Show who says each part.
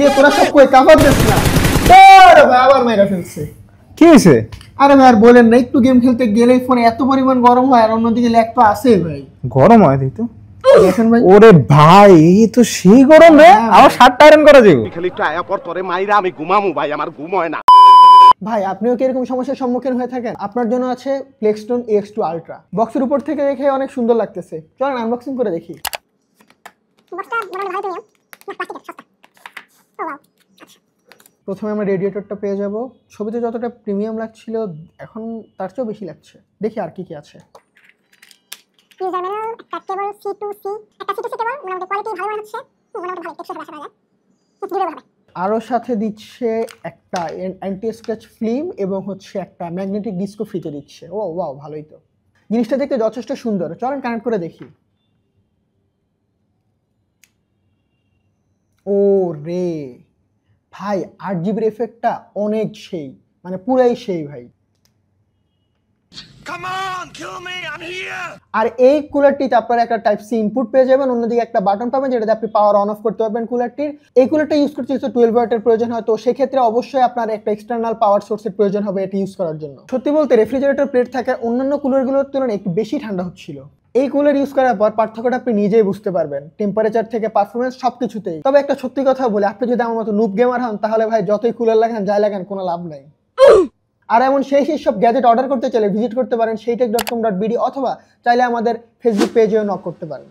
Speaker 1: কিরে তোরা সব কই কাভার দিস না? আরে ভাই আবার মেরা ফেলছে।
Speaker 2: কি হইছে?
Speaker 1: আরে ভাই আর বলেন না, একটু গেম খেলতে গেলেই ফোনে এত পরিমাণ গরম হয় আর অন্যদিকে ল্যাগ তো আছেই ভাই।
Speaker 2: গরম হয় তাই তো?
Speaker 1: দেখেন ভাই।
Speaker 2: ওরে ভাই এই তো সেই গরম রে, আমার শার্টটা আয়রন করা যাবে।
Speaker 3: খালি একটু আয়া পর তোরে মাইরা আমি ঘুমামু ভাই, আমার ঘুম হয় না।
Speaker 1: ভাই আপনিও কি এরকম সমস্যার সম্মুখীন হয়ে থাকেন? আপনার জন্য আছে প্লেক্সটন EX2 আলট্রা। বক্সের উপর থেকে দেখে অনেক সুন্দর লাগতেছে, চলেন আনবক্সিং করে দেখি। প্রথমে আমরা রেডিয়েটরটা পেয়ে যাব। ছবিতে যতটা প্রিমিয়াম লাগছিল এখন তার চেয়েও বেশি লাগছে। দেখি আর কি কি আছে।
Speaker 4: ইউজার ম্যানুয়াল, একটা কেবল C2C, একটা C2C কেবল, মোটামুটি কোয়ালিটি ভালো মনে হচ্ছে, মোটামুটি ভালো, টেকসই ভাষা যায়, ডিউরেবল হবে।
Speaker 1: আরও সাথে দিচ্ছে একটা অ্যান্টি স্ক্র্যাচ ফিল্ম এবং হচ্ছে একটা ম্যাগনেটিক ডিস্কো ফ্রিতে দিচ্ছে। ও ওয়াও, ভালোই তো। জিনিসটা দেখতে যথেষ্ট সুন্দর, চলেন কানেক্ট করে দেখি। ও রে ভাই, 8GB এফেক্টটা অনেক সেই, মানে পুরাই সেই ভাই। আর এই কুলারটিতে আপনারা একটা টাইপ সি ইনপুট পেয়ে যাবেন, অন্যদিকে একটা বাটন পাবেন যেটাতে আপনি পাওয়ার অন অফ করতে পারবেন কুলারটির। এই কুলারটা ইউজ করতে হচ্ছে 12 ওয়াটের প্রয়োজন হয়, তো সেক্ষেত্রে অবশ্যই আপনার একটা এক্সটার্নাল পাওয়ার সোর্সের প্রয়োজন হবে এটি ইউজ করার জন্য। সত্যি বলতে রেফ্রিজারেটর প্লেট থাকার অন্যান্য কুলারগুলোর তুলনায় একটু বেশি ঠান্ডা হচ্ছিল। এই কুলার ইউজ করার পর পার্থক্যটা আপনি নিজেই বুঝতে পারবেন, টেম্পারেচার থেকে পারফরমেন্স সবকিছুতেই। তবে একটা সত্যি কথা বলে, আপনি যদি আমার মতো নুব গেমার হন তাহলে ভাই যতই কুলার লাগান যাই লাগান কোনো লাভ নাই। আর এমন সেই সব গ্যাজেট অর্ডার করতে চাইলে ভিজিট করতে পারেন সেইটেক.com.bd অথবা চাইলে আমাদের ফেসবুক পেজেও নক করতে পারেন।